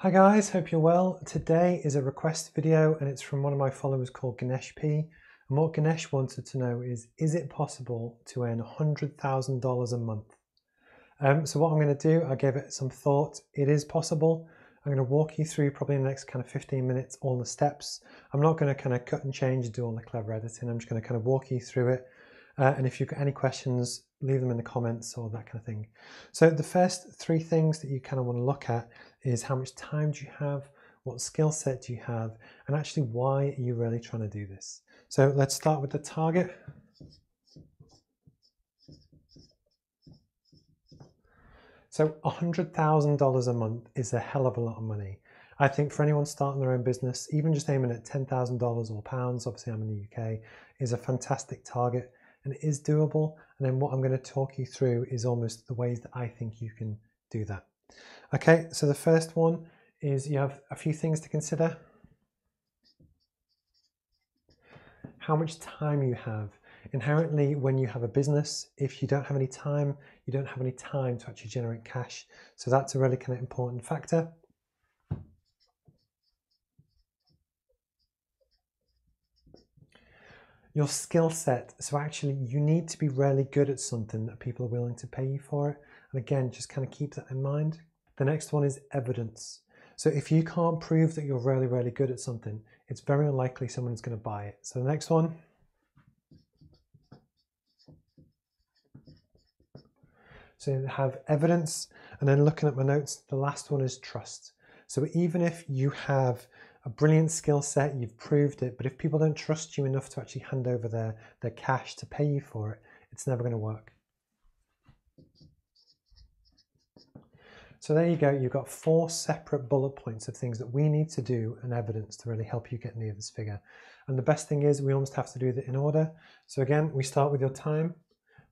Hi guys, hope you're well. Today is a request video and it's from one of my followers called Ganesh P. And what Ganesh wanted to know is it possible to earn $100,000 a month? So what I'm going to do, I gave it some thought. It is possible. I'm going to walk you through probably in the next kind of 15 minutes all the steps. I'm not going to kind of cut and change and do all the clever editing. I'm just going to kind of walk you through it. And if you've got any questions, leave them in the comments or that kind of thing. So the first three things that you kind of want to look at is how much time do you have, what skill set do you have, and actually why are you really trying to do this. So let's start with the target. So $100,000 a month is a hell of a lot of money. I think for anyone starting their own business, even just aiming at $10,000 or pounds, obviously I'm in the UK, is a fantastic target and it is doable. And then what I'm going to talk you through is almost the ways that I think you can do that. Okay, so the first one is you have a few things to consider. How much time you have. Inherently, when you have a business, if you don't have any time, you don't have any time to actually generate cash. So that's a really kind of important factor. Your skill set. So actually you need to be really good at something that people are willing to pay you for it. And again, just kind of keep that in mind. The next one is evidence. So if you can't prove that you're really, really good at something, it's very unlikely someone's going to buy it. So the next one. So have evidence, and then looking at my notes, the last one is trust. So even if you have a brilliant skill set, you've proved it, but if people don't trust you enough to actually hand over their cash to pay you for it, it's never going to work. So there you go, you've got 4 separate bullet points of things that we need to do and evidence to really help you get near this figure. And the best thing is we almost have to do that in order. So again, we start with your time,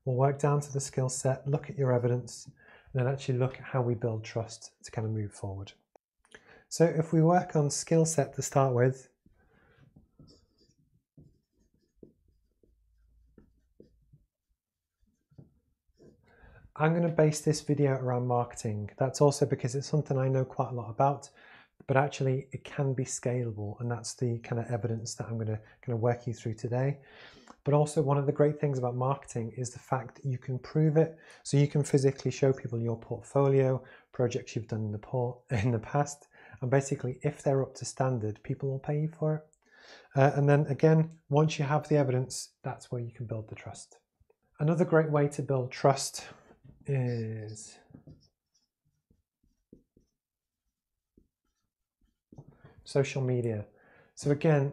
we'll work down to the skill set, look at your evidence, and then actually look at how we build trust to kind of move forward. So if we work on skill set to start with, I'm going to base this video around marketing. That's also because it's something I know quite a lot about, but actually it can be scalable, and that's the kind of evidence that I'm going to kind of work you through today. But also one of the great things about marketing is the fact that you can prove it. So you can physically show people your portfolio, projects you've done in the past, and basically if they're up to standard, people will pay you for it. And then again, once you have the evidence, that's where you can build the trust. Another great way to build trust is social media. So again,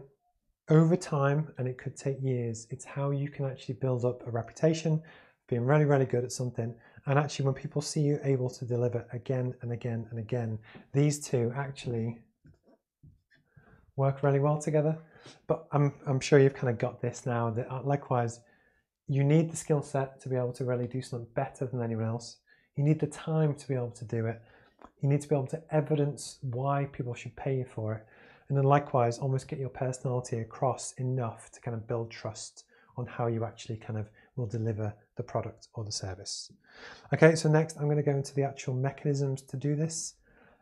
over time, and it could take years, it's how you can actually build up a reputation, being really, really good at something. And actually when people see you able to deliver again and again and again, these two actually work really well together. But I'm sure you've kind of got this now, that likewise, you need the skill set to be able to really do something better than anyone else. You need the time to be able to do it. You need to be able to evidence why people should pay you for it. And then likewise, almost get your personality across enough to kind of build trust on how you actually kind of will deliver the product or the service. Okay, so next I'm going to go into the actual mechanisms to do this.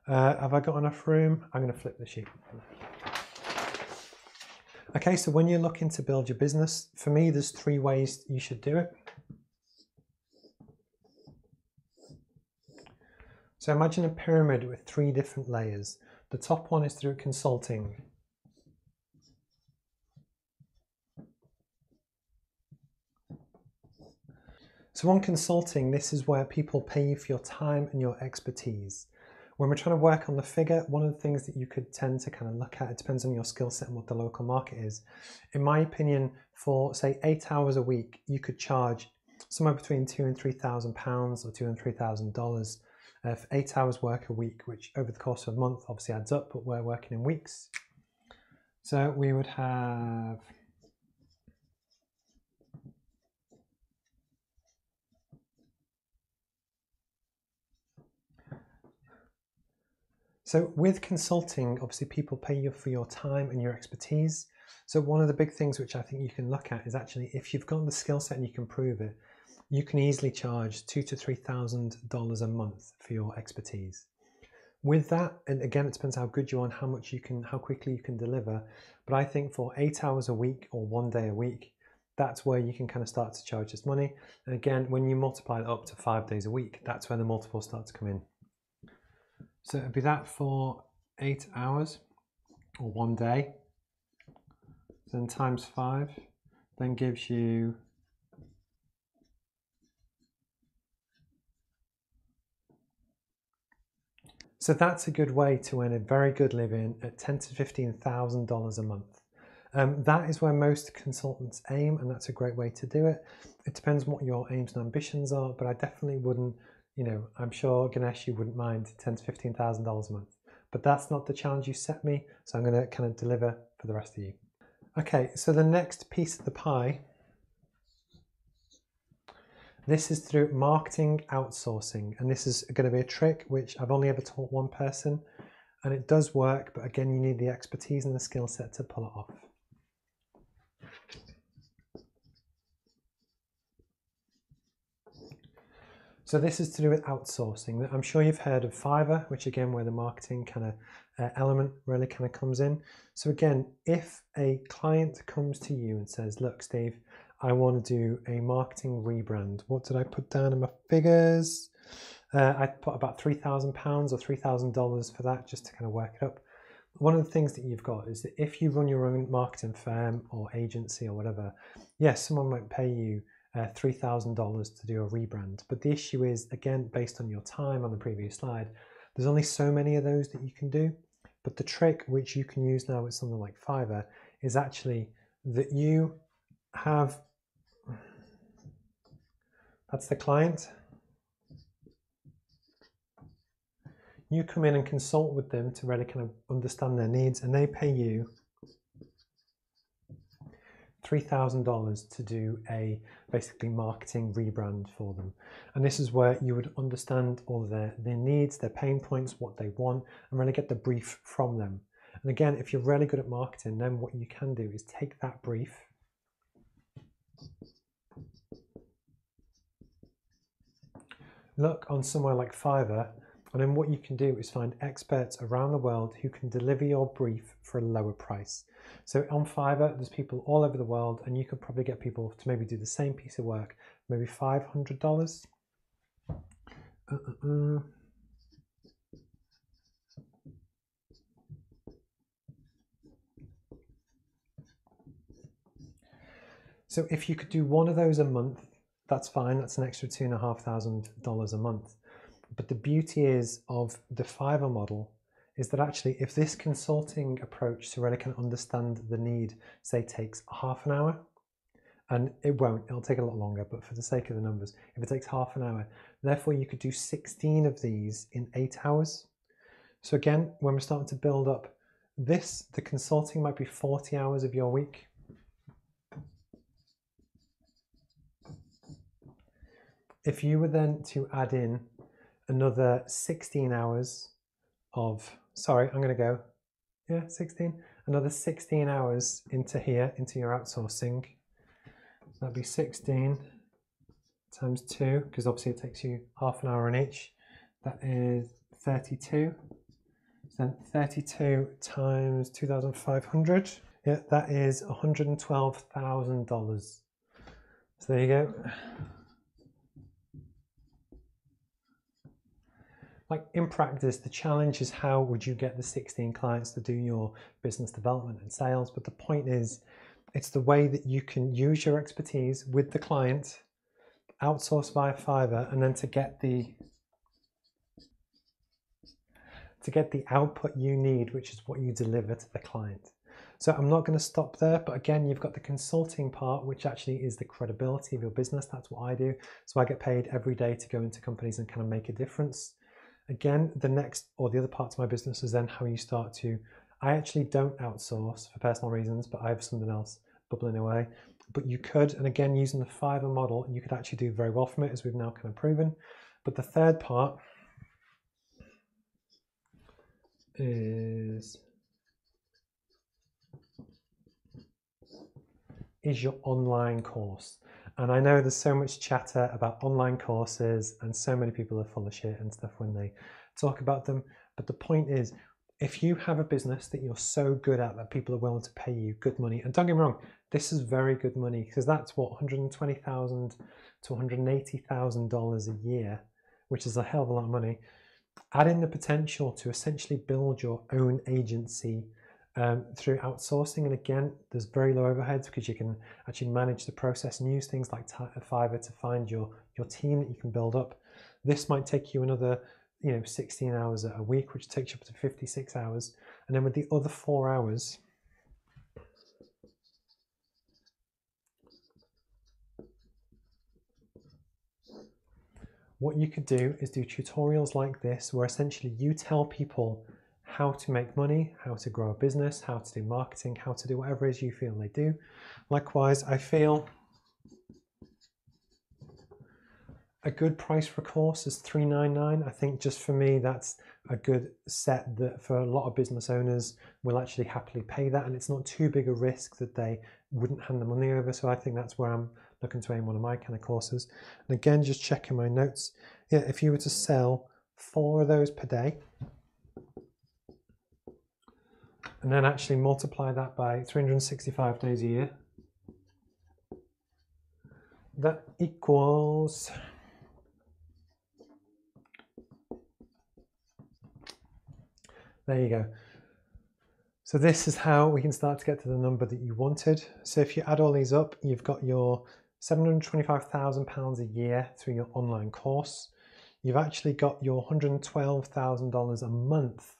Have I got enough room? I'm going to flip the sheet. Okay, so when you're looking to build your business, for me, there's 3 ways you should do it. So imagine a pyramid with 3 different layers. The top one is through consulting. So on consulting, this is where people pay you for your time and your expertise. When we're trying to work on the figure, one of the things that you could tend to kind of look at, it depends on your skill set and what the local market is. In my opinion, for say 8 hours a week, you could charge somewhere between £2,000 and £3,000 or $2,000 and $3,000 for 8 hours work a week, which over the course of a month obviously adds up, but we're working in weeks. So we would have So with consulting, obviously people pay you for your time and your expertise. So one of the big things which I think you can look at is actually if you've got the skill set and you can prove it, you can easily charge $2,000 to $3,000 a month for your expertise. with that, and again, it depends how good you are and how quickly you can deliver. But I think for 8 hours a week or 1 day a week, that's where you can kind of start to charge this money. And again, when you multiply it up to 5 days a week, that's where the multiples start to come in. So it'd be that for 8 hours or 1 day. Then times 5, then gives you so that's a good way to earn a very good living at $10,000 to $15,000 a month. That is where most consultants aim, and that's a great way to do it. It depends what your aims and ambitions are, but I definitely wouldn't, I'm sure Ganesh, you wouldn't mind $10,000 to $15,000 a month. But that's not the challenge you set me, so I'm going to kind of deliver for the rest of you. Okay, so the next piece of the pie, this is through marketing outsourcing, and this is going to be a trick which I've only ever taught one person, and it does work, but again, you need the expertise and the skill set to pull it off. So this is to do with outsourcing. I'm sure you've heard of Fiverr, which again, where the marketing kind of element really kind of comes in. So again, if a client comes to you and says, look, Steve, I want to do a marketing rebrand. What did I put down in my figures? I put about £3,000 or $3,000 for that, just to kind of work it up. One of the things that you've got is that if you run your own marketing firm or agency or whatever, yes, someone might pay you $3,000 to do a rebrand. But the issue is, again, based on your time on the previous slide, there's only so many of those that you can do. But the trick which you can use now with something like Fiverr is actually that you have, that's the client. You come in and consult with them to really kind of understand their needs, and they pay you $3,000 to do a basically marketing rebrand for them. And this is where you would understand all of their needs, their pain points, what they want, and really get the brief from them. And again, if you're really good at marketing, then what you can do is take that brief, look on somewhere like Fiverr, and then what you can do is find experts around the world who can deliver your brief for a lower price. So on Fiverr, there's people all over the world, and you could probably get people to maybe do the same piece of work, maybe $500. So if you could do one of those a month, that's fine. That's an extra $2,500 a month. But the beauty is of the Fiverr model is that actually if this consulting approach to really kind of understand the need, say, takes half an hour, and it'll take a lot longer, but for the sake of the numbers, if it takes half an hour, therefore you could do 16 of these in 8 hours. So again, when we're starting to build up this, the consulting might be 40 hours of your week. If you were then to add in another 16 hours of, sorry, I'm going to go, 16, another 16 hours into here, into your outsourcing. That'd be 16 times 2, because obviously it takes you half an hour on each. That is 32. So 32 times 2,500. Yeah, that is $112,000. So there you go. Like in practice, the challenge is how would you get the 16 clients to do your business development and sales? But the point is, it's the way that you can use your expertise with the client, outsource via Fiverr, and then to get the output you need, which is what you deliver to the client. So I'm not going to stop there, but again, you've got the consulting part, which actually is the credibility of your business. That's what I do. So I get paid every day to go into companies and kind of make a difference. Again, the next or the other parts of my business is then how you start to, I actually don't outsource for personal reasons, but I have something else bubbling away. But you could, and again, using the Fiverr model, you could actually do very well from it, as we've now kind of proven. But the third part is your online course. And I know there's so much chatter about online courses, and so many people are full of shit and stuff when they talk about them. But the point is, if you have a business that you're so good at that people are willing to pay you good money, and don't get me wrong, this is very good money, because that's what, $120,000 to $180,000 a year, which is a hell of a lot of money. Add in the potential to essentially build your own agency through outsourcing, and again, there's very low overheads because you can actually manage the process and use things like Fiverr to find your team that you can build up. This might take you another 16 hours a week, which takes you up to 56 hours. And then with the other 4 hours, what you could do is do tutorials like this, where essentially you tell people how to make money, how to grow a business, how to do marketing, how to do whatever it is you feel they do. Likewise, I feel a good price for a course is $399. I think just for me, that's a good set that for a lot of business owners will actually happily pay that, and it's not too big a risk that they wouldn't hand the money over. So I think that's where I'm looking to aim one of my kind of courses. And again, just checking my notes. Yeah, if you were to sell 4 of those per day, and then actually multiply that by 365 days a year, that equals there you go. So this is how we can start to get to the number that you wanted. So if you add all these up, you've got your £725,000 a year through your online course. You've actually got your $112,000 a month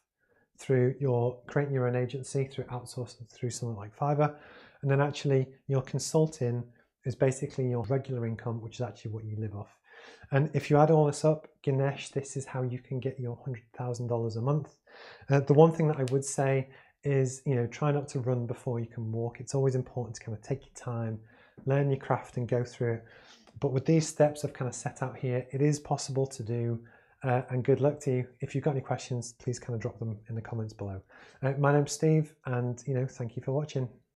through your creating your own agency, through outsourcing, through something like Fiverr. And then actually your consulting is basically your regular income, which is actually what you live off. And if you add all this up, Ganesh, this is how you can get your $100,000 a month. The one thing that I would say is, try not to run before you can walk. It's always important to kind of take your time, learn your craft and go through it. But with these steps I've kind of set out here, it is possible to do, and good luck to you. If you've got any questions, please kind of drop them in the comments below. My name's Steve, and thank you for watching.